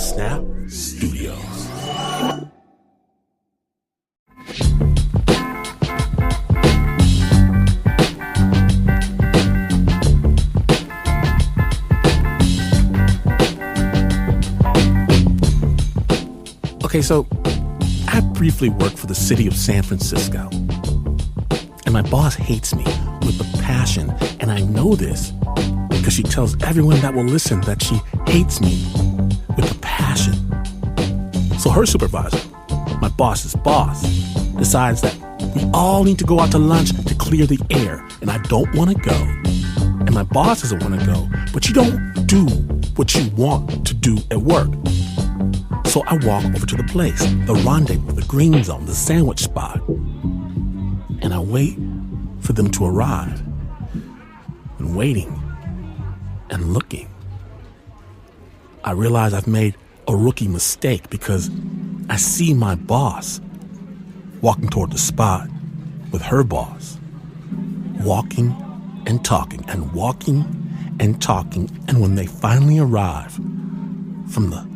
Snap Studios. Okay, so I briefly worked for the city of San Francisco. And my boss hates me with a passion, and I know this because she tells everyone that will listen that she hates me with a passion. So her supervisor, my boss's boss, decides that we all need to go out to lunch to clear the air, and I don't want to go. And my boss doesn't want to go, but you don't do what you want to do at work. So I walk over to the place, the rendezvous, the green zone, the sandwich spot. And I wait for them to arrive. And waiting and looking, I realize I've made a rookie mistake because I see my boss walking toward the spot with her boss, walking and talking and walking and talking. And when they finally arrive, from the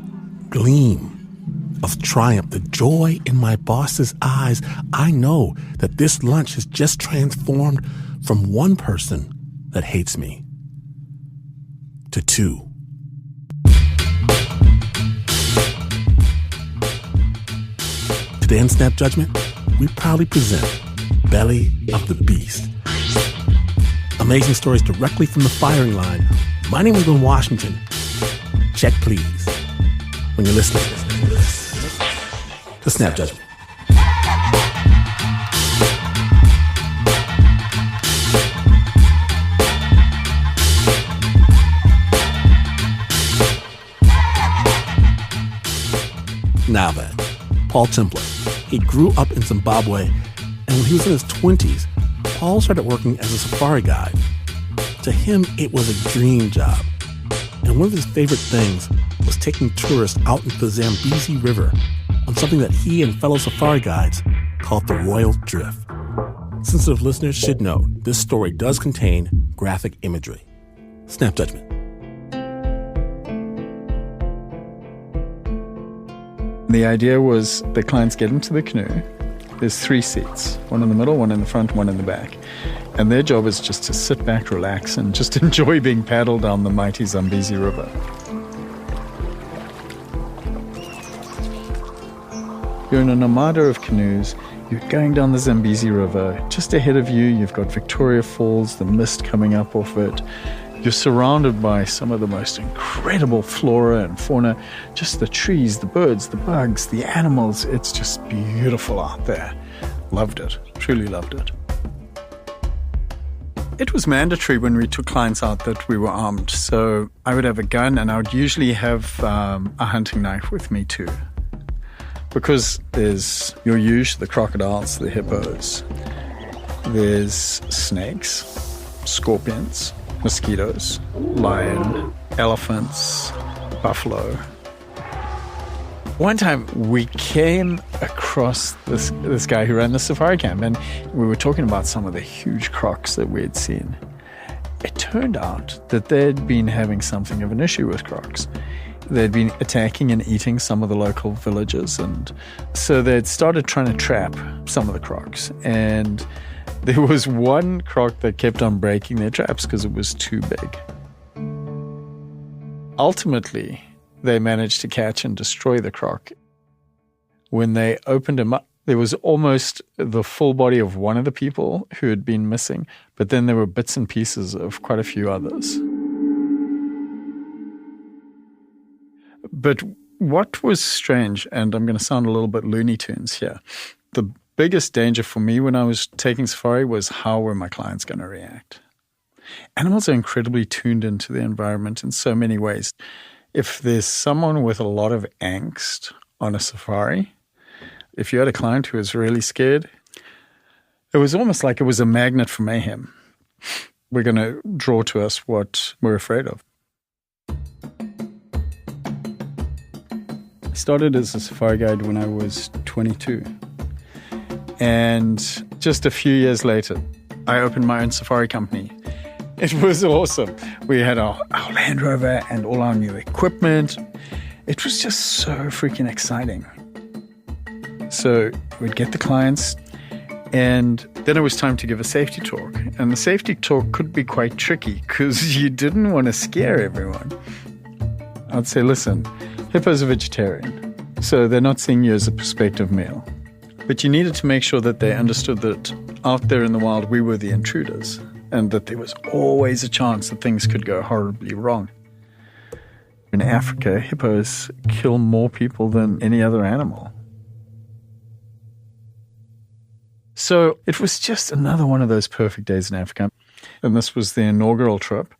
gleam of triumph, the joy in my boss's eyes, I know that this lunch has just transformed from one person that hates me to two. Today in Snap Judgment, we proudly present Belly of the Beast. Amazing stories directly from the firing line. My name is Glenn Washington. Check, please, when you're listening to Snap Judgment. Now then, Paul Templer. He grew up in Zimbabwe, and when he was in his 20s, Paul started working as a safari guide. To him, it was a dream job. And one of his favorite things was taking tourists out into the Zambezi River on something that he and fellow safari guides called the Royal Drift. Sensitive listeners should know this story does contain graphic imagery. Snap Judgment. The idea was the clients get into the canoe. There's 3 seats, one in the middle, one in the front, one in the back. And their job is just to sit back, relax, and just enjoy being paddled down the mighty Zambezi River. You're in an armada of canoes. You're going down the Zambezi River. Just ahead of you, you've got Victoria Falls, the mist coming up off it. You're surrounded by some of the most incredible flora and fauna, just the trees, the birds, the bugs, the animals. It's just beautiful out there. Loved it, truly loved it. It was mandatory when we took clients out that we were armed. So I would have a gun, and I would usually have a hunting knife with me too. Because there's your huge, the crocodiles, the hippos. There's snakes, scorpions, mosquitoes, lion, elephants, buffalo. One time we came across this guy who ran the safari camp, and we were talking about some of the huge crocs that we had seen. It turned out that they'd been having something of an issue with crocs. They'd been attacking and eating some of the local villages, and so they'd started trying to trap some of the crocs. And there was one croc that kept on breaking their traps because it was too big. Ultimately, they managed to catch and destroy the croc. When they opened him up, there was almost the full body of one of the people who had been missing, but then there were bits and pieces of quite a few others. But what was strange, and I'm going to sound a little bit Looney Tunes here, the biggest danger for me when I was taking safari was how were my clients going to react. Animals are incredibly tuned into the environment in so many ways. If there's someone with a lot of angst on a safari, if you had a client who was really scared, it was almost like it was a magnet for mayhem. We're going to draw to us what we're afraid of. I started as a safari guide when I was 22. And just a few years later, I opened my own safari company. It was awesome. We had our Land Rover and all our new equipment. It was just so freaking exciting. So we'd get the clients, and then it was time to give a safety talk. And the safety talk could be quite tricky because you didn't want to scare everyone. I'd say, listen, hippos are vegetarian, so they're not seeing you as a prospective meal. But you needed to make sure that they understood that out there in the wild, we were the intruders, and that there was always a chance that things could go horribly wrong. In Africa, hippos kill more people than any other animal. So it was just another one of those perfect days in Africa. And this was the inaugural trip.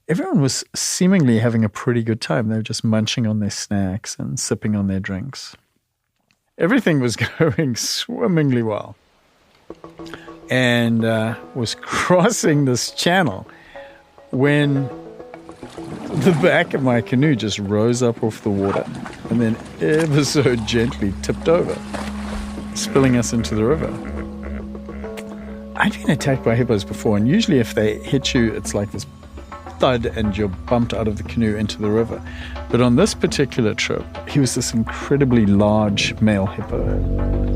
Everyone was seemingly having a pretty good time. They were just munching on their snacks and sipping on their drinks. Everything was going swimmingly well. And was crossing this channel when the back of my canoe just rose up off the water and then ever so gently tipped over, spilling us into the river. I'd been attacked by hippos before, and usually if they hit you, it's like this thud and you're bumped out of the canoe into the river. But on this particular trip, he was this incredibly large male hippo,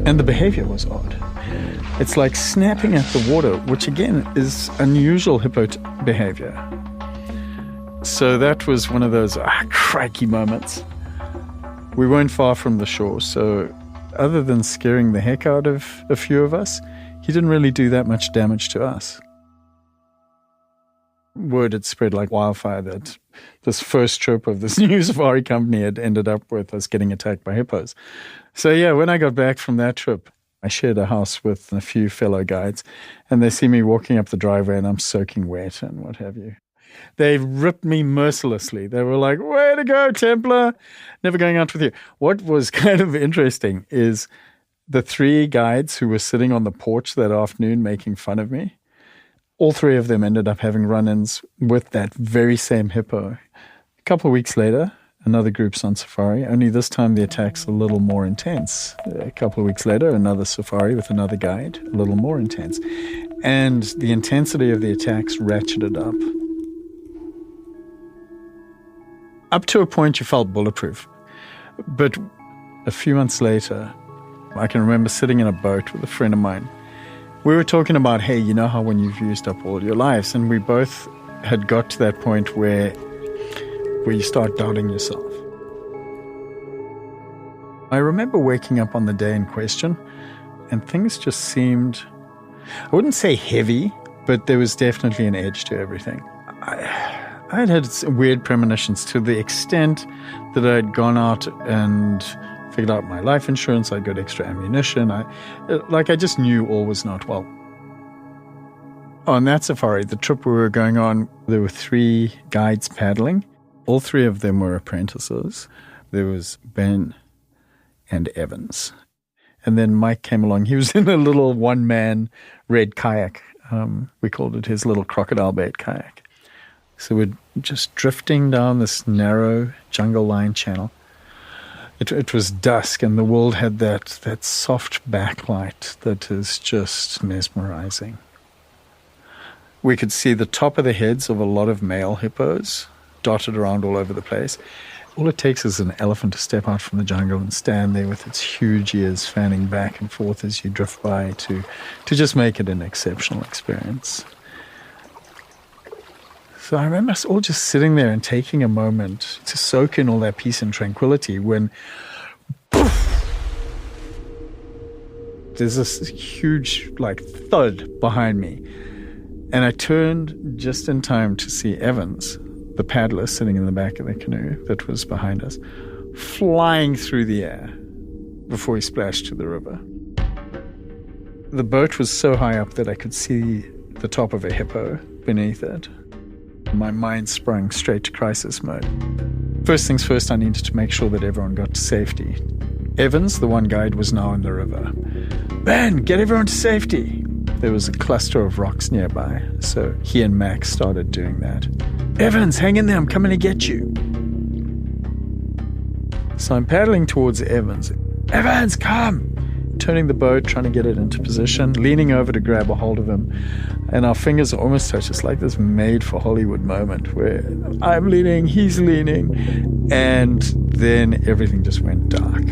and the behavior was odd. It's like snapping at the water, which again is unusual hippo behavior. So that was one of those crikey moments. We weren't far from the shore, so other than scaring the heck out of a few of us, he didn't really do that much damage to us. Word had spread like wildfire that this first trip of this new safari company had ended up with us getting attacked by hippos. So yeah, when I got back from that trip, I shared a house with a few fellow guides, and they see me walking up the driveway and I'm soaking wet and what have you. They ripped me mercilessly. They were like, way to go, Templar. Never going out with you. What was kind of interesting is the three guides who were sitting on the porch that afternoon making fun of me, all three of them ended up having run-ins with that very same hippo. A couple of weeks later, another group's on safari, only this time the attack's a little more intense. A couple of weeks later, another safari with another guide, a little more intense. And the intensity of the attacks ratcheted up. Up to a point, you felt bulletproof. But a few months later, I can remember sitting in a boat with a friend of mine. We were talking about, hey, you know how when you've used up all your lives, and we both had got to that point where you start doubting yourself. I remember waking up on the day in question, and things just seemed, I wouldn't say heavy, but there was definitely an edge to everything. I had weird premonitions to the extent that I'd gone out and figured out my life insurance. I got extra ammunition. I just knew all was not well. On that safari, the trip we were going on, there were 3 guides paddling. All 3 of them were apprentices. There was Ben and Evans. And then Mike came along. He was in a little one-man red kayak. We called it his little crocodile bait kayak. So we're just drifting down this narrow jungle line channel. It was dusk, and the world had that soft backlight that is just mesmerizing. We could see the top of the heads of a lot of male hippos dotted around all over the place. All it takes is an elephant to step out from the jungle and stand there with its huge ears fanning back and forth as you drift by to just make it an exceptional experience. So I remember us all just sitting there and taking a moment to soak in all that peace and tranquility when, poof, there's this huge, thud behind me. And I turned just in time to see Evans, the paddler sitting in the back of the canoe that was behind us, flying through the air before he splashed to the river. The boat was so high up that I could see the top of a hippo beneath it. My mind sprung straight to crisis mode. First things first, I needed to make sure that everyone got to safety. Evans, the one guide, was now in the river. Ben, get everyone to safety! There was a cluster of rocks nearby, so he and Max started doing that. Evans, hang in there, I'm coming to get you. So I'm paddling towards Evans. Evans, come! Turning the boat, trying to get it into position, leaning over to grab a hold of him. And our fingers almost touch. It's like this made-for-Hollywood moment where I'm leaning, he's leaning, And then everything just went dark.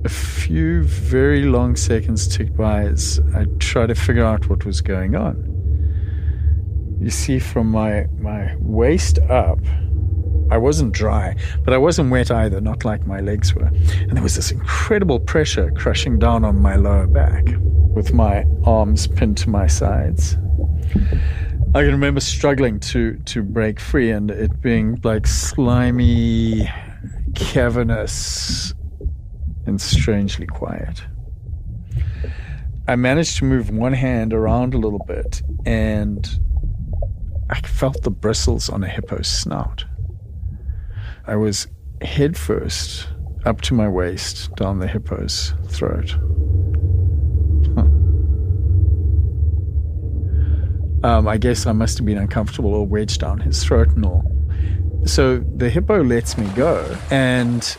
A few very long seconds ticked by as I tried to figure out what was going on. You see, from my waist up, I wasn't dry, but I wasn't wet either, not like my legs were. And there was this incredible pressure crushing down on my lower back with my arms pinned to my sides. I can remember struggling to break free and it being like slimy, cavernous, and strangely quiet. I managed to move one hand around a little bit and I felt the bristles on a hippo's snout. I was head first up to my waist down the hippo's throat. I guess I must have been uncomfortable or wedged down his throat and all. So the hippo lets me go and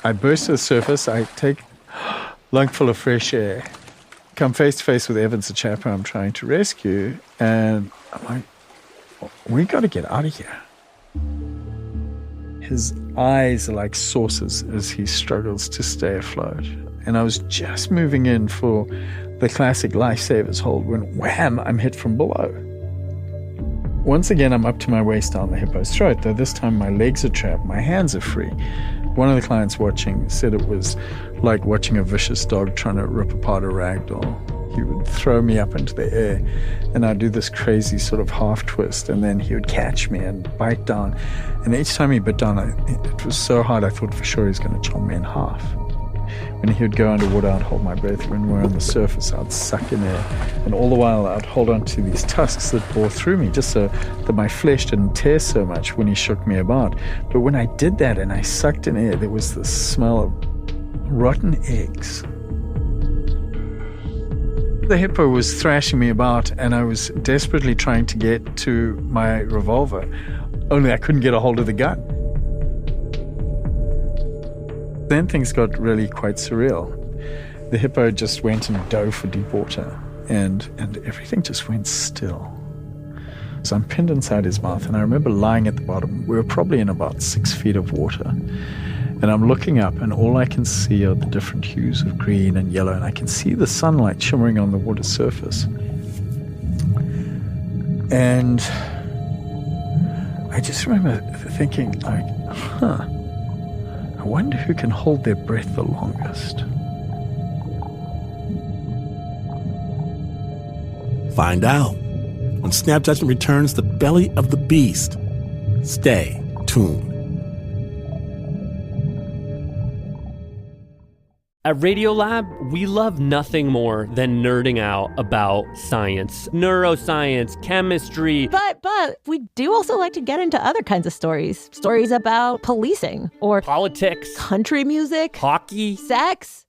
I burst to the surface. I take a lungful of fresh air, come face to face with Evans, the chap I'm trying to rescue, and I'm like, we got to get out of here. His eyes are like saucers as he struggles to stay afloat. And I was just moving in for the classic lifesavers hold when wham, I'm hit from below. Once again, I'm up to my waist down the hippo's throat, though this time my legs are trapped, my hands are free. One of the clients watching said it was like watching a vicious dog trying to rip apart a rag doll. He would throw me up into the air and I'd do this crazy sort of half twist and then he would catch me and bite down. And each time he bit down, it was so hard I thought for sure he was going to chop me in half. When he would go underwater, I'd hold my breath. When we were on the surface, I'd suck in air. And all the while, I'd hold on to these tusks that bore through me just so that my flesh didn't tear so much when he shook me about. But when I did that and I sucked in air, there was the smell of rotten eggs. The hippo was thrashing me about and I was desperately trying to get to my revolver, only I couldn't get a hold of the gun. Then things got really quite surreal. The hippo just went and dove for deep water and everything just went still. So I'm pinned inside his mouth and I remember lying at the bottom. We were probably in about 6 feet of water. And I'm looking up and all I can see are the different hues of green and yellow and I can see the sunlight shimmering on the water surface. And I just remember thinking like, I wonder who can hold their breath the longest. Find out when Snap Judgment returns The Belly of the Beast. Stay tuned. At Radiolab, we love nothing more than nerding out about science, neuroscience, chemistry. But we do also like to get into other kinds of stories. Stories about policing or Politics, country music, hockey, sex,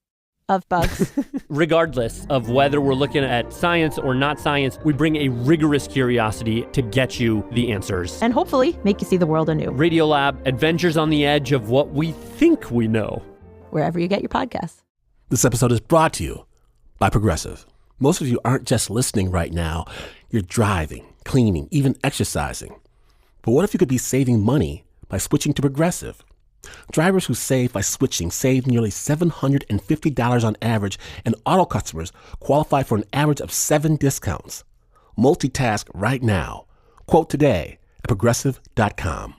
of bugs. Regardless of whether we're looking at science or not science, we bring a rigorous curiosity to get you the answers. And hopefully make you see the world anew. Radiolab, adventures on the edge of what we think we know. Wherever you get your podcasts. This episode is brought to you by Progressive. Most of you aren't just listening right now. You're driving, cleaning, even exercising. But what if you could be saving money by switching to Progressive? Drivers who save by switching save nearly $750 on average, and auto customers qualify for an average of 7 discounts. Multitask right now. Quote today at Progressive.com.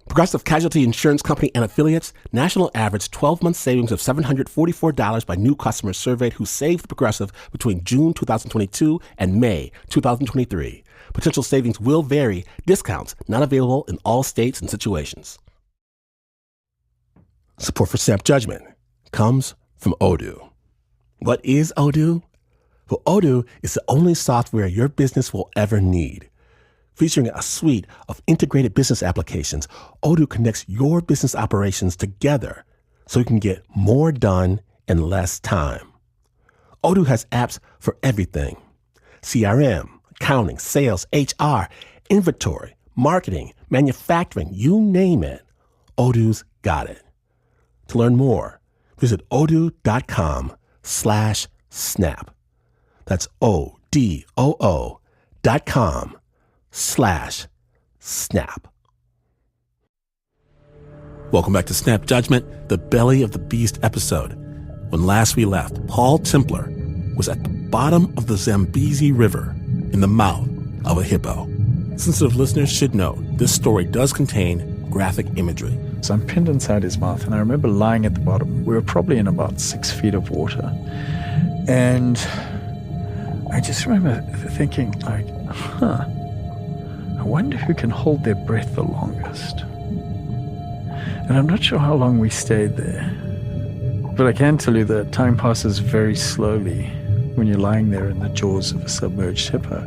Progressive Casualty Insurance Company and Affiliates, national average 12-month savings of $744 by new customers surveyed who saved Progressive between June 2022 and May 2023. Potential savings will vary. Discounts not available in all states and situations. Support for Snap Judgment comes from Odoo. What is Odoo? Well, Odoo is the only software your business will ever need. Featuring a suite of integrated business applications, Odoo connects your business operations together so you can get more done in less time. Odoo has apps for everything: CRM, accounting, sales, HR, inventory, marketing, manufacturing, you name it. Odoo's got it. To learn more, visit odoo.com/snap. That's ODOO.com/snap. snap. Welcome back to Snap Judgment, the Belly of the Beast episode. When last we left, Paul Templar was at the bottom of the Zambezi River in the mouth of a hippo. Sensitive listeners should know this story does contain graphic imagery. So I'm pinned inside his mouth, and I remember lying at the bottom. We were probably in about 6 feet of water. And I just remember thinking, like, I wonder who can hold their breath the longest. And I'm not sure how long we stayed there. But I can tell you that time passes very slowly when you're lying there in the jaws of a submerged hippo.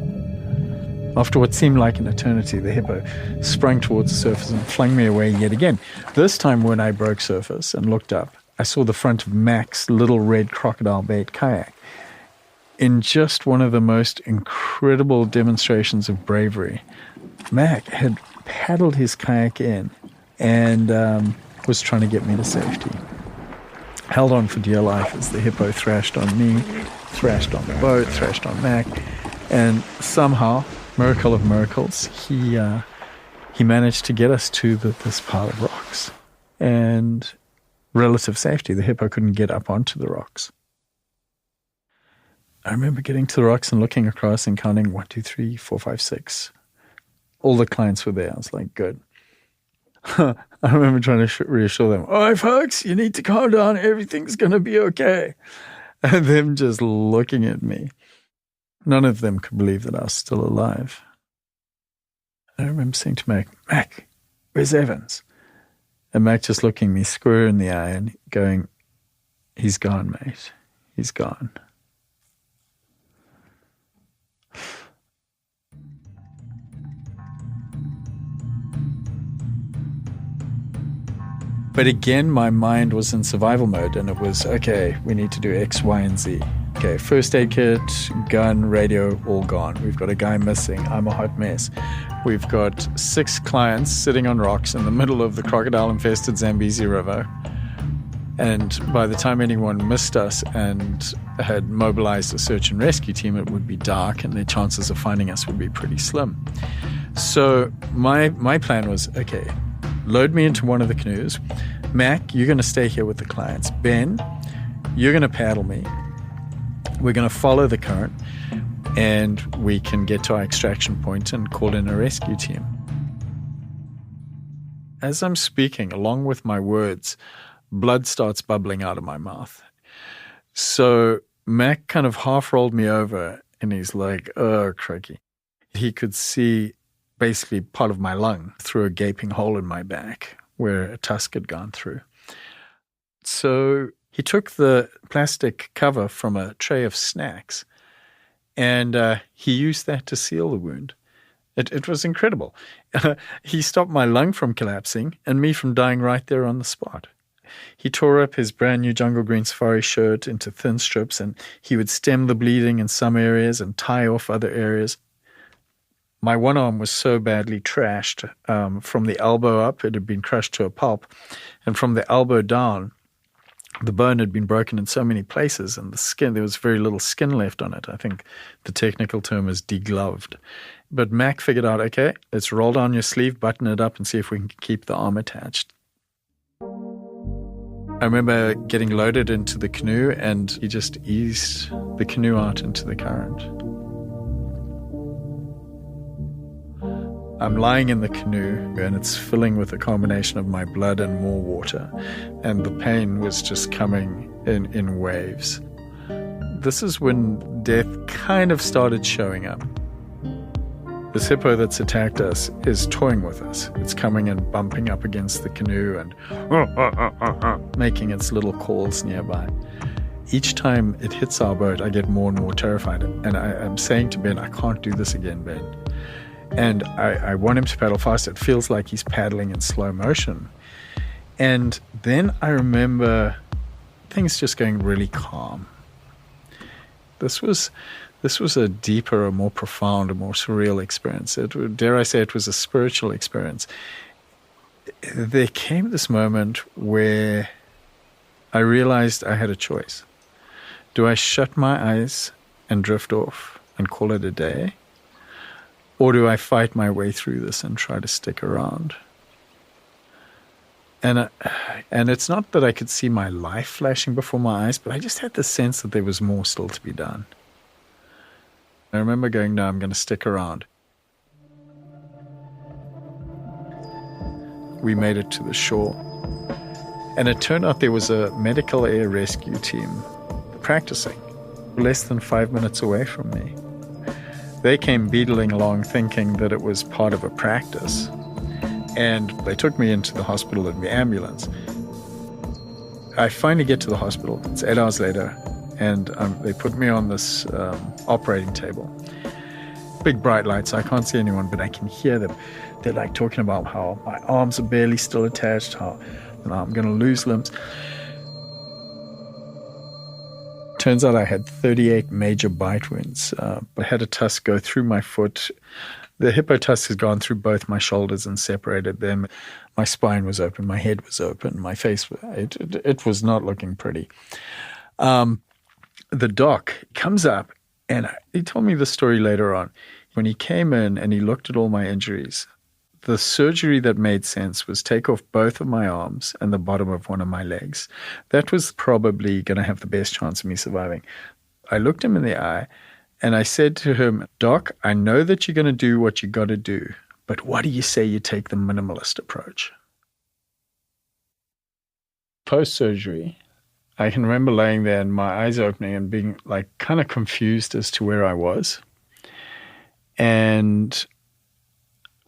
After what seemed like an eternity, the hippo sprang towards the surface and flung me away yet again. This time when I broke surface and looked up, I saw the front of Mac's little red crocodile bait kayak. In just one of the most incredible demonstrations of bravery, Mac had paddled his kayak in and was trying to get me to safety. Held on for dear life as the hippo thrashed on me, thrashed on the boat, thrashed on Mac, and somehow, miracle of miracles, he managed to get us to this pile of rocks. And relative safety, the hippo couldn't get up onto the rocks. I remember getting to the rocks and looking across and counting 1, 2, 3, 4, 5, 6. All the clients were there. I was like, good. I remember trying to reassure them, all right, folks, you need to calm down. Everything's going to be okay. And them just looking at me. None of them could believe that I was still alive. I remember saying to Mac, where's Evans? And Mac just looking me square in the eye and going, he's gone, mate. He's gone. But again, my mind was in survival mode, and it was, okay, we need to do X, Y, and Z. Okay, first aid kit, gun, radio, all gone. We've got a guy missing. I'm a hot mess. We've got 6 clients sitting on rocks in the middle of the crocodile-infested Zambezi River. And by the time anyone missed us and had mobilized a search and rescue team, it would be dark, and their chances of finding us would be pretty slim. So my plan was, okay, load me into one of the canoes. Mac, you're going to stay here with the clients. Ben, you're going to paddle me. We're going to follow the current, and we can get to our extraction point and call in a rescue team. As I'm speaking, along with my words, blood starts bubbling out of my mouth. So Mac kind of half rolled me over, and he's like, oh, crikey. He could see basically part of my lung through a gaping hole in my back where a tusk had gone through. So he took the plastic cover from a tray of snacks, and he used that to seal the wound. It was incredible. He stopped my lung from collapsing and me from dying right there on the spot. He tore up his brand new jungle green safari shirt into thin strips, and he would stem the bleeding in some areas and tie off other areas. My one arm was so badly trashed from the elbow up, it had been crushed to a pulp, and from the elbow down, the bone had been broken in so many places, and the skin, there was very little skin left on it. I think the technical term is degloved. But Mac figured out, okay, let's roll down your sleeve, button it up, and see if we can keep the arm attached. I remember getting loaded into the canoe, and he just eased the canoe out into the current. I'm lying in the canoe, and it's filling with a combination of my blood and more water, and the pain was just coming in waves. This is when death kind of started showing up. This hippo that's attacked us is toying with us. It's coming and bumping up against the canoe and making its little calls nearby. Each time it hits our boat, I get more and more terrified, and I'm saying to Ben, I can't do this again, Ben. And I want him to paddle fast. It feels like he's paddling in slow motion. And then I remember things just going really calm. This was a deeper, a more profound, a more surreal experience. Dare I say it was a spiritual experience. There came this moment where I realized I had a choice. Do I shut my eyes and drift off and call it a day? Or do I fight my way through this and try to stick around? And it's not that I could see my life flashing before my eyes, but I just had the sense that there was more still to be done. I remember going, no, I'm going to stick around. We made it to the shore. And it turned out there was a medical air rescue team practicing less than 5 minutes away from me. They came beetling along thinking that it was part of a practice. And they took me into the hospital in the ambulance. I finally get to the hospital. It's 8 hours later. And they put me on this operating table. Big bright lights. I can't see anyone, but I can hear them. They're like talking about how my arms are barely still attached, how I'm going to lose limbs. Turns out I had 38 major bite wounds. I had a tusk go through my foot. The hippo tusk has gone through both my shoulders and separated them. My spine was open, my head was open, my face, it was not looking pretty. The doc comes up, and he told me the story later on. When he came in and he looked at all my injuries, the surgery that made sense was take off both of my arms and the bottom of one of my legs. That was probably going to have the best chance of me surviving. I looked him in the eye and I said to him, Doc, I know that you're going to do what you got to do, but what do you say you take the minimalist approach? Post-surgery, I can remember laying there and my eyes opening and being like kind of confused as to where I was. And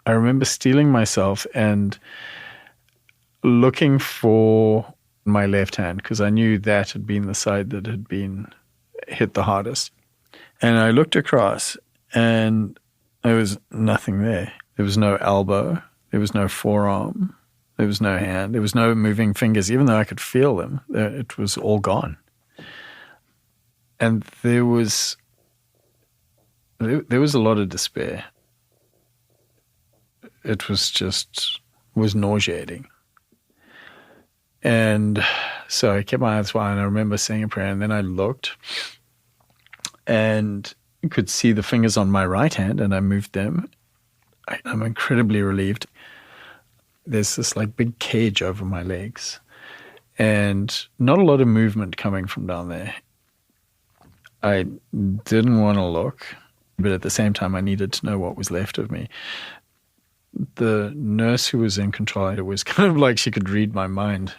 I remember steeling myself and looking for my left hand because I knew that had been the side that had been hit the hardest. And I looked across and there was nothing there. There was no elbow. There was no forearm. There was no hand. There was no moving fingers. Even though I could feel them, it was all gone. And there was a lot of despair. It was nauseating. And so I kept my eyes wide and I remember saying a prayer and then I looked and could see the fingers on my right hand and I moved them. I'm incredibly relieved. There's this like big cage over my legs and not a lot of movement coming from down there. I didn't want to look, but at the same time I needed to know what was left of me. The nurse who was in control, it was kind of like she could read my mind.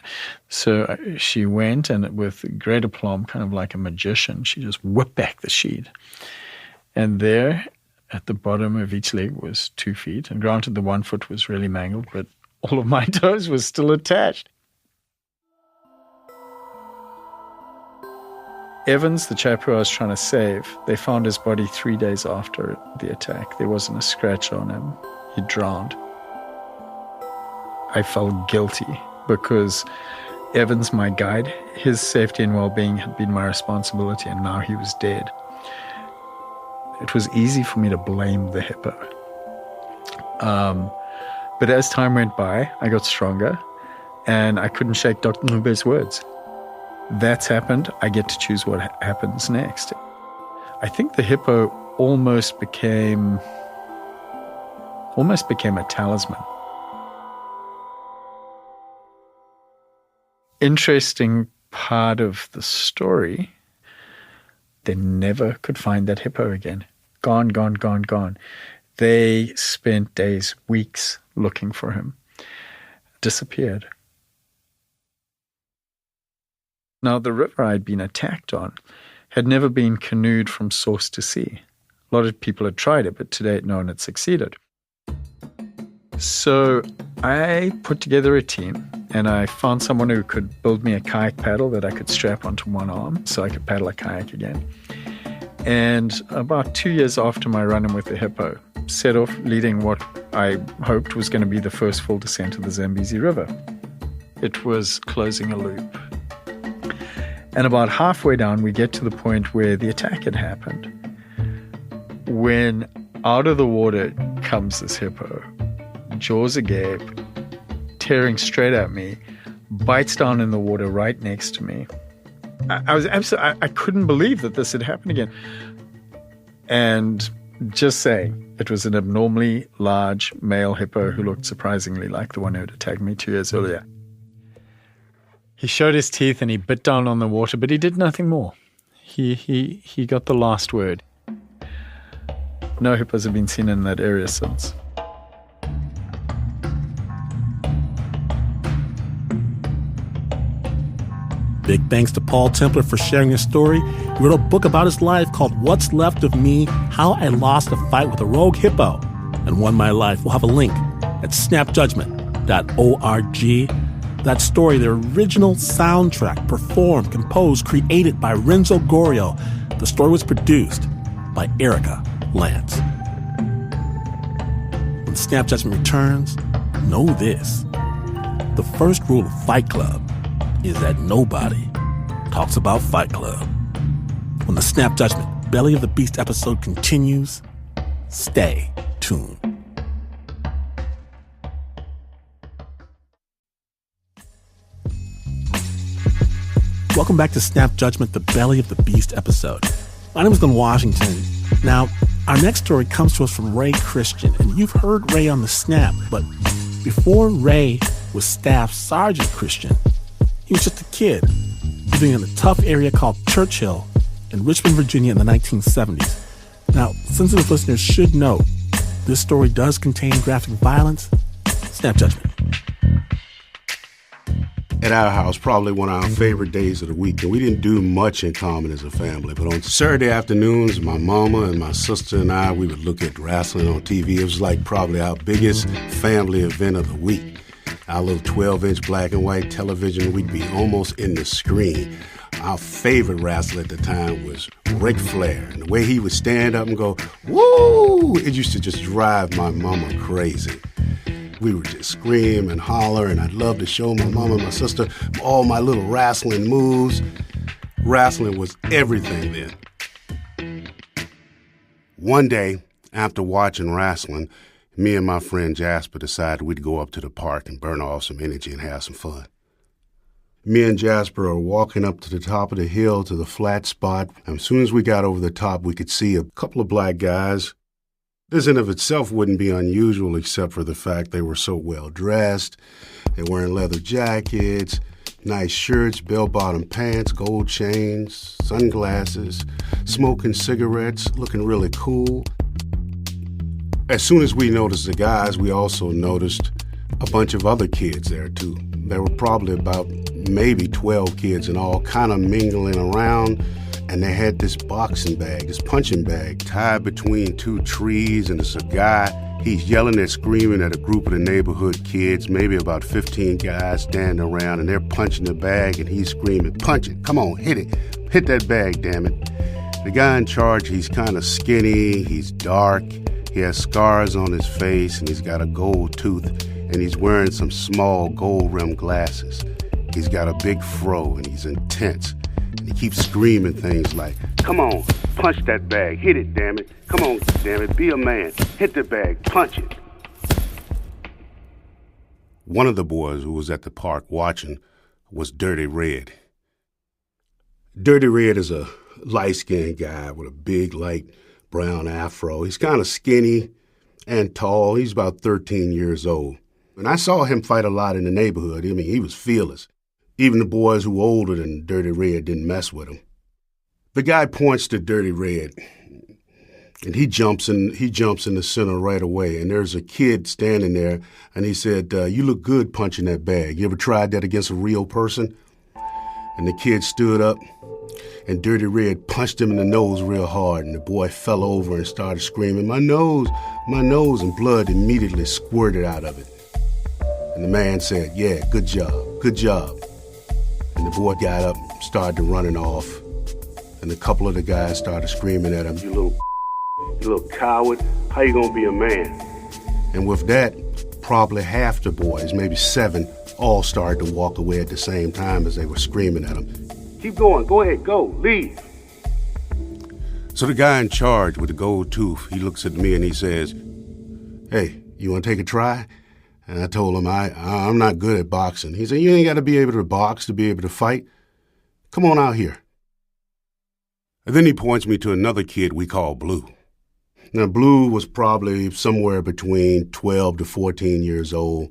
So she went and with great aplomb, kind of like a magician, she just whipped back the sheet. And there at the bottom of each leg was 2 feet. And granted, the 1 foot was really mangled, but all of my toes were still attached. Evans, the chap who I was trying to save, they found his body 3 days after the attack. There wasn't a scratch on him. He drowned. I felt guilty because Evans, my guide, his safety and well-being had been my responsibility, and now he was dead. It was easy for me to blame the hippo. But as time went by, I got stronger, and I couldn't shake Dr. Nube's words. That's happened. I get to choose what happens next. I think the hippo almost became a talisman. Interesting part of the story, they never could find that hippo again. Gone, gone, gone, gone. They spent days, weeks looking for him. Disappeared. Now, the river I'd been attacked on had never been canoed from source to sea. A lot of people had tried it, but to date no one had succeeded. So I put together a team and I found someone who could build me a kayak paddle that I could strap onto one arm so I could paddle a kayak again. And about 2 years after my run-in with the hippo, set off leading what I hoped was going to be the first full descent of the Zambezi River. It was closing a loop. And about halfway down, we get to the point where the attack had happened. When out of the water comes this hippo, jaws agape, tearing straight at me, bites down in the water right next to me. I couldn't believe that this had happened again. And Just saying, it was an abnormally large male hippo who looked surprisingly like the one who had attacked me 2 years earlier. He showed his teeth and he bit down on the water, but he did nothing more. He got the last word. No hippos have been seen in that area since. Big thanks to Paul Templer for sharing his story. He wrote a book about his life called What's Left of Me, How I Lost a Fight with a Rogue Hippo and Won My Life. We'll have a link at snapjudgment.org. That story, the original soundtrack, performed, composed, created by Renzo Gorrio. The story was produced by Erika Lantz. When Snap Judgment returns, know this. The first rule of Fight Club is that nobody talks about Fight Club. When the Snap Judgment Belly of the Beast episode continues, stay tuned. Welcome back to Snap Judgment, the Belly of the Beast episode. My name is Glenn Washington. Now, our next story comes to us from Ray Christian, and you've heard Ray on the Snap, but before Ray was Staff Sergeant Christian, he was just a kid living in a tough area called Churchill in Richmond, Virginia in the 1970s. Now, sensitive listeners should know this story does contain graphic violence. Snap Judgment. At our house, probably one of our favorite days of the week, and we didn't do much in common as a family. But on Saturday afternoons, my mama and my sister and I, we would look at wrestling on TV. It was like probably our biggest family event of the week. Our little 12-inch black and white television, we'd be almost in the screen. Our favorite wrestler at the time was Ric Flair. And the way he would stand up and go, woo, it used to just drive my mama crazy. We would just scream and holler, and I'd love to show my mama and my sister all my little wrestling moves. Wrestling was everything then. One day, after watching wrestling, me and my friend Jasper decided we'd go up to the park and burn off some energy and have some fun. Me and Jasper are walking up to the top of the hill to the flat spot. And as soon as we got over the top, we could see a couple of black guys. This in of itself wouldn't be unusual except for the fact they were so well dressed. They were wearing leather jackets, nice shirts, bell-bottom pants, gold chains, sunglasses, smoking cigarettes, looking really cool. As soon as we noticed the guys, we also noticed a bunch of other kids there, too. There were probably about maybe 12 kids in all, kind of mingling around, and they had this boxing bag, this punching bag, tied between two trees, and there's a guy, he's yelling and screaming at a group of the neighborhood kids, maybe about 15 guys standing around, and they're punching the bag, and he's screaming, punch it, come on, hit it, hit that bag, damn it. The guy in charge, he's kind of skinny, he's dark, he has scars on his face, and he's got a gold tooth, and he's wearing some small gold-rimmed glasses. He's got a big fro, and he's intense. And he keeps screaming things like, come on, punch that bag, hit it, damn it. Come on, damn it, be a man, hit the bag, punch it. One of the boys who was at the park watching was Dirty Red. Dirty Red is a light-skinned guy with a big, light brown afro. He's kind of skinny and tall. He's about 13 years old. And I saw him fight a lot in the neighborhood. I mean, he was fearless. Even the boys who were older than Dirty Red didn't mess with him. The guy points to Dirty Red, and he jumps in the center right away. And there's a kid standing there, and he said, you look good punching that bag. You ever tried that against a real person? And the kid stood up, and Dirty Red punched him in the nose real hard, and the boy fell over and started screaming, my nose, and blood immediately squirted out of it. And the man said, yeah, good job. And the boy got up, started running off, and a couple of the guys started screaming at him, you little coward, how you gonna be a man? And with that, probably half the boys, maybe 7, all started to walk away at the same time as they were screaming at him. Keep going, go ahead, go, leave. So the guy in charge with the gold tooth, he looks at me and he says, hey, you wanna take a try? And I told him, I'm not good at boxing. He said, you ain't got to be able to box to be able to fight. Come on out here. And then he points me to another kid we call Blue. Now, Blue was probably somewhere between 12 to 14 years old.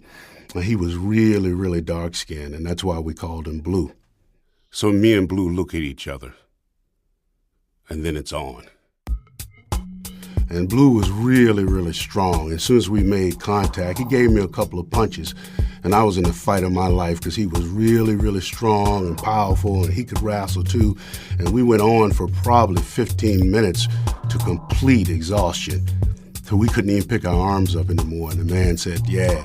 He was really, really dark-skinned, and that's why we called him Blue. So me and Blue look at each other, and then it's on. And Blue was really, really strong. As soon as we made contact, he gave me a couple of punches, and I was in the fight of my life because he was really, really strong and powerful, and he could wrestle too. And we went on for probably 15 minutes to complete exhaustion, till we couldn't even pick our arms up anymore. And the man said, yeah,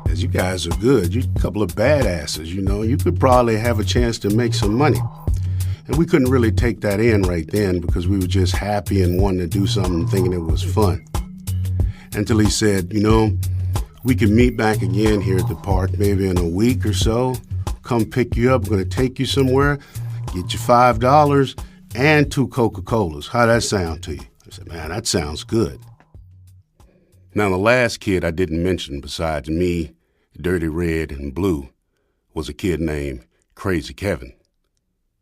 as you guys are good, you're a couple of badasses, you know. You could probably have a chance to make some money. And we couldn't really take that in right then because we were just happy and wanting to do something, thinking it was fun. Until he said, you know, we can meet back again here at the park maybe in a week or so. Come pick you up. We're going to take you somewhere, get you $5 and 2 Coca-Colas. How'd that sound to you? I said, man, that sounds good. Now, the last kid I didn't mention besides me, Dirty Red, and Blue was a kid named Crazy Kevin.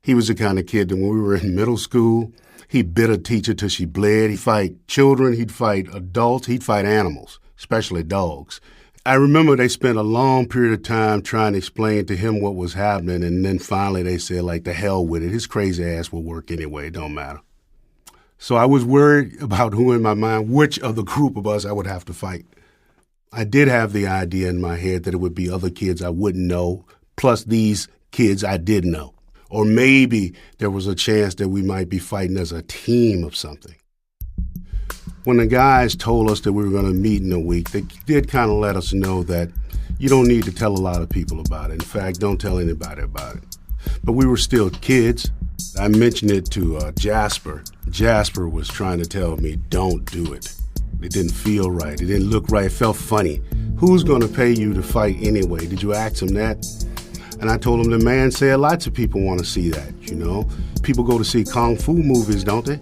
He was the kind of kid that when we were in middle school, he bit a teacher till she bled. He'd fight children, he'd fight adults, he'd fight animals, especially dogs. I remember they spent a long period of time trying to explain to him what was happening, and then finally they said, like, the hell with it. His crazy ass will work anyway, it don't matter. So I was worried about who in my mind, which of the group of us I would have to fight. I did have the idea in my head that it would be other kids I wouldn't know, plus these kids I did know. Or maybe there was a chance that we might be fighting as a team of something. When the guys told us that we were going to meet in a week, they did kind of let us know that you don't need to tell a lot of people about it. In fact, don't tell anybody about it. But we were still kids. I mentioned it to Jasper. Jasper was trying to tell me, don't do it. It didn't feel right. It didn't look right. It felt funny. Who's going to pay you to fight anyway? Did you ask him that? And I told him the man said lots of people want to see that, you know. People go to see Kung Fu movies, don't they?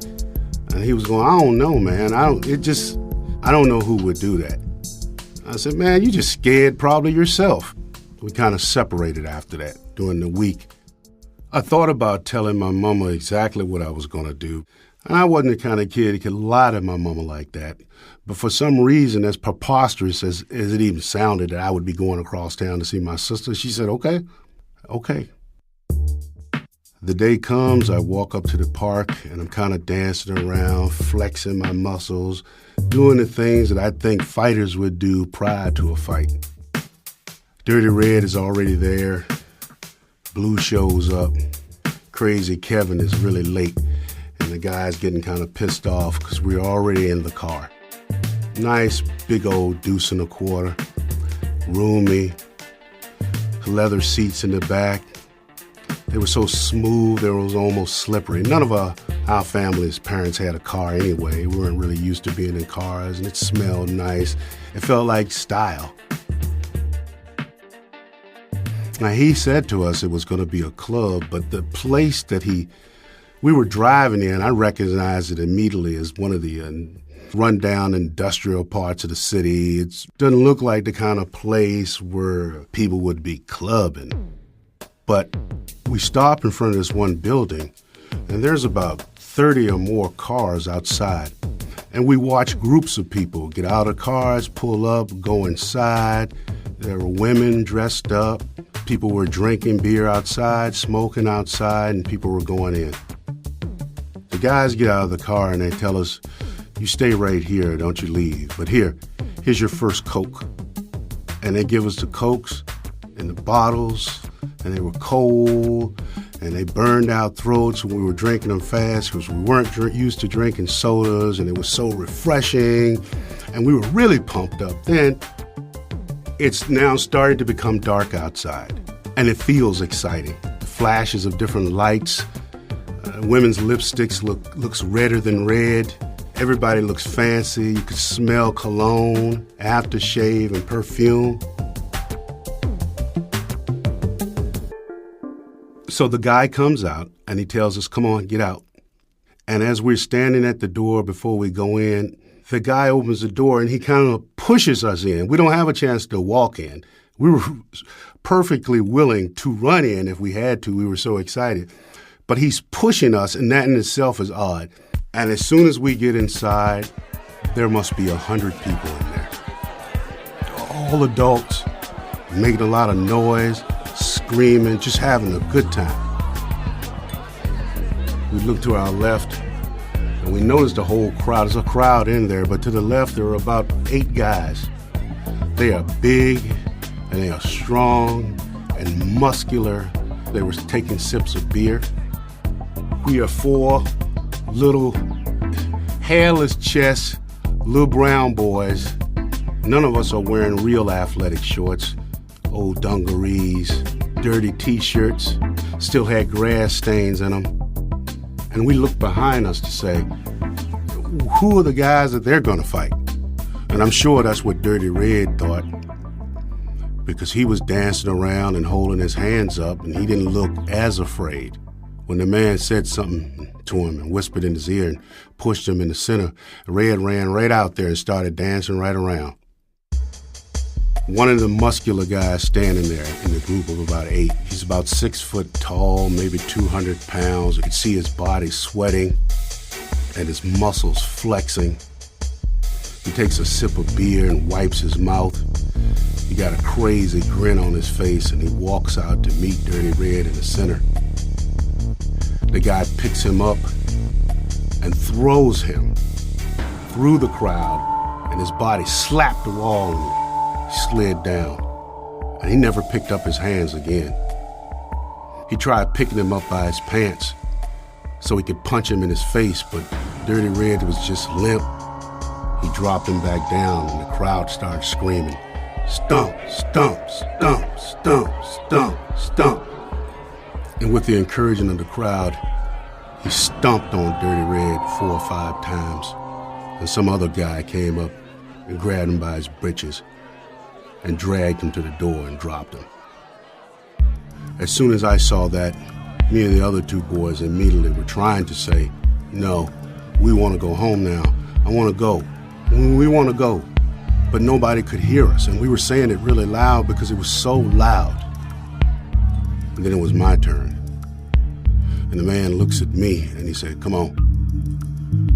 And he was going, I don't know, man. I don't know who would do that. I said, man, you just scared probably yourself. We kind of separated after that during the week. I thought about telling my mama exactly what I was going to do. And I wasn't the kind of kid that could lie to my mama like that. But for some reason, as preposterous as it even sounded that I would be going across town to see my sister, she said, okay. The day comes, I walk up to the park, and I'm kind of dancing around, flexing my muscles, doing the things that I think fighters would do prior to a fight. Dirty Red is already there. Blue shows up. Crazy Kevin is really late, and the guy's getting kind of pissed off because we're already in the car. Nice big old deuce and a quarter, roomy, leather seats in the back. They were so smooth, they was almost slippery. None of our family's parents had a car anyway. We weren't really used to being in cars, and it smelled nice. It felt like style. Now, he said to us it was going to be a club, but the place that we were driving in, I recognized it immediately as one of the rundown industrial parts of the city. It doesn't look like the kind of place where people would be clubbing. But we stopped in front of this one building, and there's about 30 or more cars outside. And we watched groups of people get out of cars, pull up, go inside. There were women dressed up. People were drinking beer outside, smoking outside, and people were going in. The guys get out of the car and they tell us, you stay right here, don't you leave. But here's your first Coke. And they give us the Cokes and the bottles, and they were cold, and they burned our throats when we were drinking them fast because we weren't used to drinking sodas, and it was so refreshing, and we were really pumped up. Then it's now starting to become dark outside, and it feels exciting. Flashes of different lights. Women's lipsticks looks redder than red. Everybody looks fancy. You could smell cologne, aftershave, and perfume. So the guy comes out, and he tells us, come on, get out. And as we're standing at the door before we go in, the guy opens the door, and he kind of pushes us in. We don't have a chance to walk in. We were perfectly willing to run in if we had to. We were so excited. But he's pushing us, and that in itself is odd. And as soon as we get inside, there must be 100 people in there. All adults, making a lot of noise, screaming, just having a good time. We looked to our left, and we noticed the whole crowd. There's a crowd in there, but to the left, there were about 8 guys. They are big, and they are strong and muscular. They were taking sips of beer. We are 4 little hairless chests, little brown boys. None of us are wearing real athletic shorts, old dungarees, dirty T-shirts, still had grass stains in them. And we looked behind us to say, who are the guys that they're gonna fight? And I'm sure that's what Dirty Red thought, because he was dancing around and holding his hands up, and he didn't look as afraid. When the man said something to him and whispered in his ear and pushed him in the center, Red ran right out there and started dancing right around. One of the muscular guys standing there in the group of about 8, he's about 6 foot tall, maybe 200 pounds. You could see his body sweating and his muscles flexing. He takes a sip of beer and wipes his mouth. He got a crazy grin on his face, and he walks out to meet Dirty Red in the center. The guy picks him up and throws him through the crowd, and his body slapped the wall and he slid down. And he never picked up his hands again. He tried picking him up by his pants so he could punch him in his face, but Dirty Red was just limp. He dropped him back down, and the crowd started screaming, "Stomp, stomp, stomp, stomp, stomp, stomp." And with the encouragement of the crowd, he stomped on Dirty Red 4 or 5 times. And some other guy came up and grabbed him by his breeches and dragged him to the door and dropped him. As soon as I saw that, me and the other 2 boys immediately were trying to say, "No, we want to go home now. I want to go. We want to go." But nobody could hear us, and we were saying it really loud because it was so loud. And then it was my turn. And the man looks at me and he said, "Come on."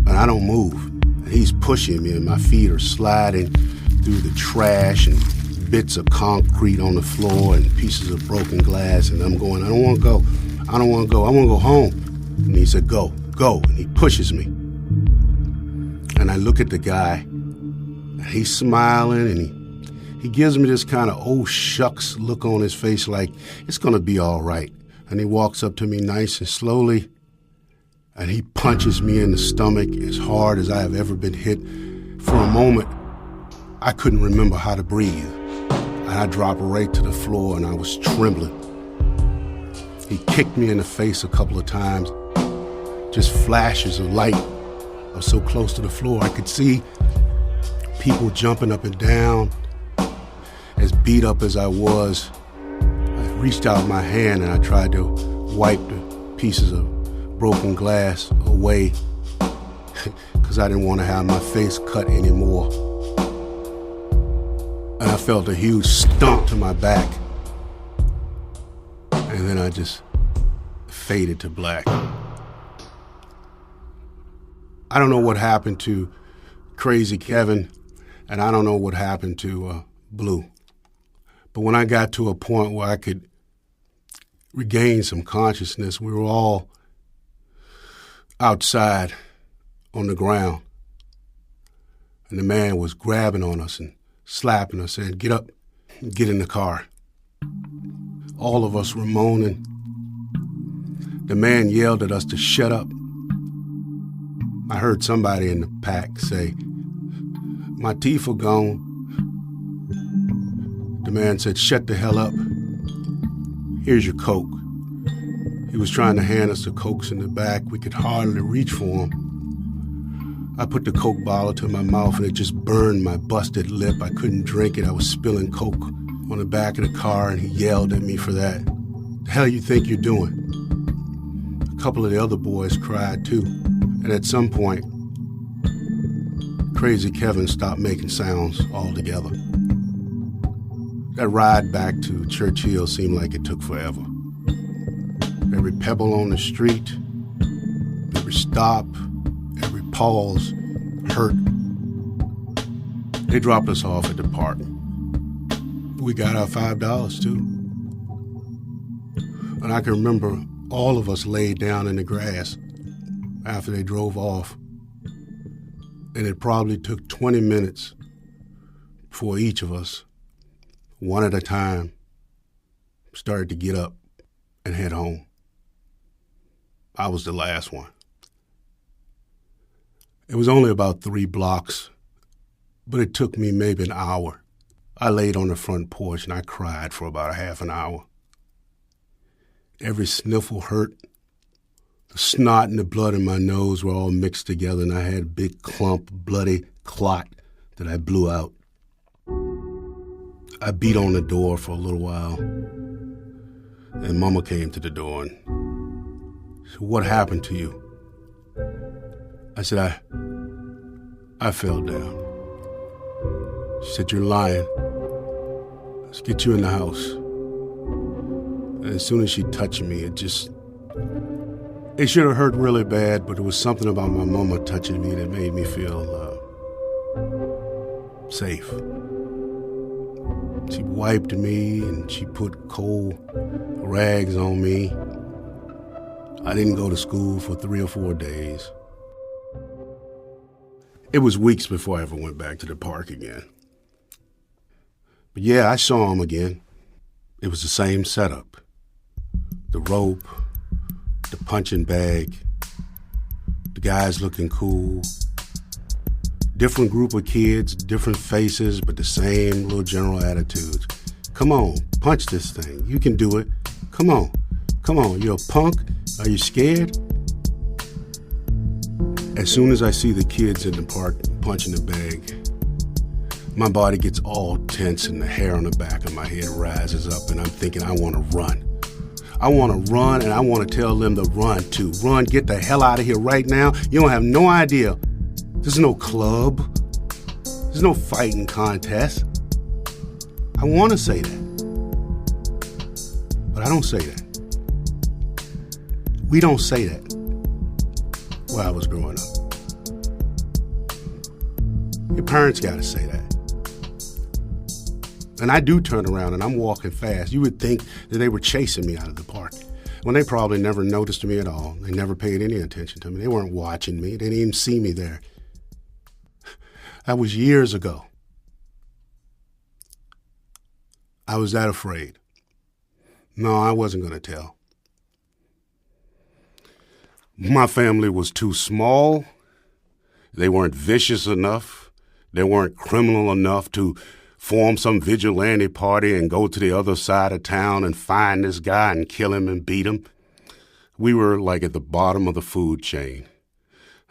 And I don't move. And he's pushing me, and my feet are sliding through the trash and bits of concrete on the floor and pieces of broken glass. And I'm going, "I don't want to go. I don't want to go. I want to go home." And he said, "Go, go." And he pushes me. And I look at the guy, and he's smiling, and he gives me this kind of oh shucks look on his face, like it's going to be all right. And he walks up to me nice and slowly, and he punches me in the stomach as hard as I have ever been hit. For a moment, I couldn't remember how to breathe. And I dropped right to the floor, and I was trembling. He kicked me in the face a couple of times, just flashes of light. I was so close to the floor, I could see people jumping up and down. As beat up as I was, I reached out my hand and I tried to wipe the pieces of broken glass away because I didn't want to have my face cut anymore. And I felt a huge stomp to my back. And then I just faded to black. I don't know what happened to Crazy Kevin, and I don't know what happened to Blue. But when I got to a point where I could regain some consciousness, we were all outside on the ground. And the man was grabbing on us and slapping us, saying, "Get up, get in the car." All of us were moaning. The man yelled at us to shut up. I heard somebody in the pack say, "My teeth are gone." The man said, "Shut the hell up. Here's your Coke." He was trying to hand us the Cokes in the back. We could hardly reach for them. I put the Coke bottle to my mouth, and it just burned my busted lip. I couldn't drink it. I was spilling Coke on the back of the car, and he yelled at me for that. "The hell you think you're doing?" A couple of the other boys cried too. And at some point, Crazy Kevin stopped making sounds altogether. That ride back to Church Hill seemed like it took forever. Every pebble on the street, every stop, every pause hurt. They dropped us off at the park. We got our $5 too. And I can remember all of us laid down in the grass after they drove off. And it probably took 20 minutes for each of us, one at a time, started to get up and head home. I was the last one. It was only about 3 blocks, but it took me maybe an hour. I laid on the front porch and I cried for about a half an hour. Every sniffle hurt. The snot and the blood in my nose were all mixed together, and I had a big clump, bloody clot that I blew out. I beat on the door for a little while, and Mama came to the door and said, "What happened to you?" I said, I fell down. She said, "You're lying. Let's get you in the house." And as soon as she touched me, it should have hurt really bad, but it was something about my mama touching me that made me feel safe. She wiped me and she put cold rags on me. I didn't go to school for 3 or 4 days. It was weeks before I ever went back to the park again. But yeah, I saw him again. It was the same setup. The rope, the punching bag, the guys looking cool. Different group of kids, different faces, but the same little general attitudes. Come on, punch this thing. You can do it. Come on. Come on, you're a punk? Are you scared? As soon as I see the kids in the park punching the bag, my body gets all tense and the hair on the back of my head rises up, and I'm thinking I want to run. I want to run, and I want to tell them to run too. Run, get the hell out of here right now. You don't have no idea. There's no club. There's no fighting contest. I want to say that, but I don't say that. We don't say that where I was growing up. Your parents got to say that. And I do turn around and I'm walking fast. You would think that they were chasing me out of the park, when they probably never noticed me at all. They never paid any attention to me. They weren't watching me. They didn't even see me there. That was years ago. I was that afraid. No, I wasn't going to tell. My family was too small. They weren't vicious enough. They weren't criminal enough to form some vigilante party and go to the other side of town and find this guy and kill him and beat him. We were like at the bottom of the food chain.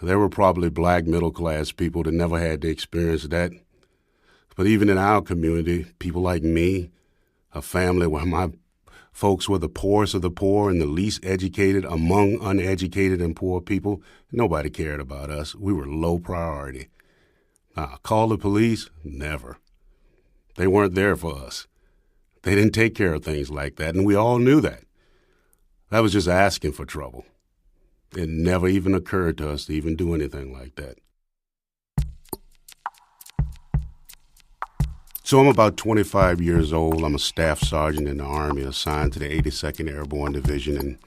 There were probably black middle-class people that never had to experience that. But even in our community, people like me, a family where my folks were the poorest of the poor and the least educated among uneducated and poor people, nobody cared about us. We were low priority. Call the police? Never. They weren't there for us. They didn't take care of things like that, and we all knew that. That was just asking for trouble. It never even occurred to us to even do anything like that. So I'm about 25 years old. I'm a staff sergeant in the Army assigned to the 82nd Airborne Division, and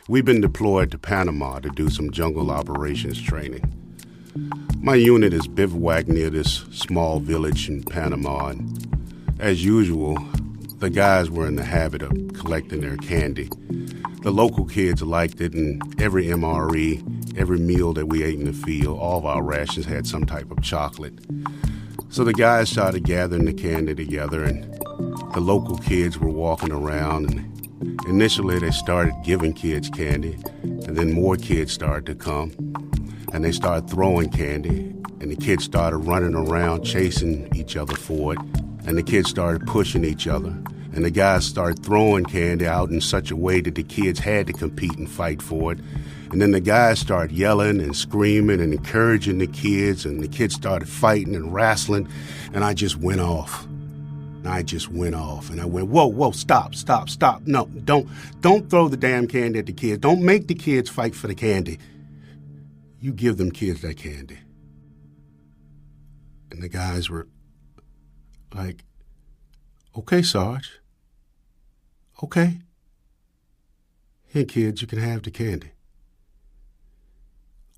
we've been deployed to Panama to do some jungle operations training. My unit is bivouacked near this small village in Panama, and as usual, the guys were in the habit of collecting their candy. The local kids liked it, and every MRE, every meal that we ate in the field, all of our rations had some type of chocolate. So the guys started gathering the candy together, and the local kids were walking around, and initially they started giving kids candy, and then more kids started to come, and they started throwing candy, and the kids started running around chasing each other for it, and the kids started pushing each other, and the guys started throwing candy out in such a way that the kids had to compete and fight for it. And then the guys started yelling and screaming and encouraging the kids, and the kids started fighting and wrestling, and I just went off. And I went, whoa, stop. No, don't throw the damn candy at the kids. Don't make the kids fight for the candy. You give them kids that candy. And the guys were Like, okay, Sarge. Okay. Here, kids, you can have the candy.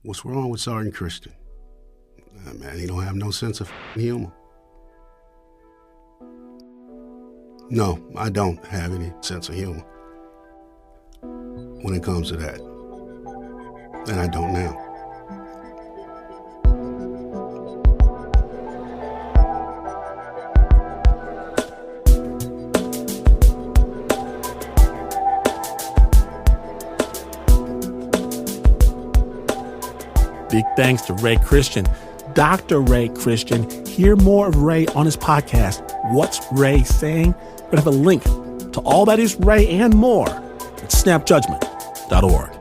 What's wrong with Sergeant Christian? Man, he don't have no sense of humor. No, I don't have any sense of humor when it comes to that. And I don't now. Big thanks to Ray Christian, Dr. Ray Christian. Hear more of Ray on his podcast, What's Ray Saying? We're going to have a link to all that is Ray and more at snapjudgment.org.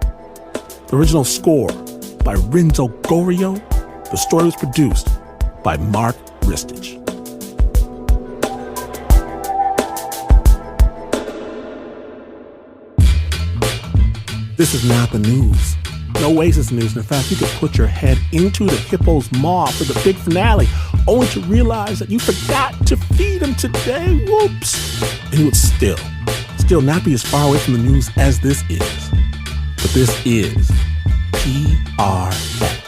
The original score by Renzo Gorrio. The story was produced by Mark Ristich. This is not the news. No Oasis news. In fact, you could put your head into the hippo's maw for the big finale, only to realize that you forgot to feed him today. Whoops. And he would still not be as far away from the news as this is. But this is PRX.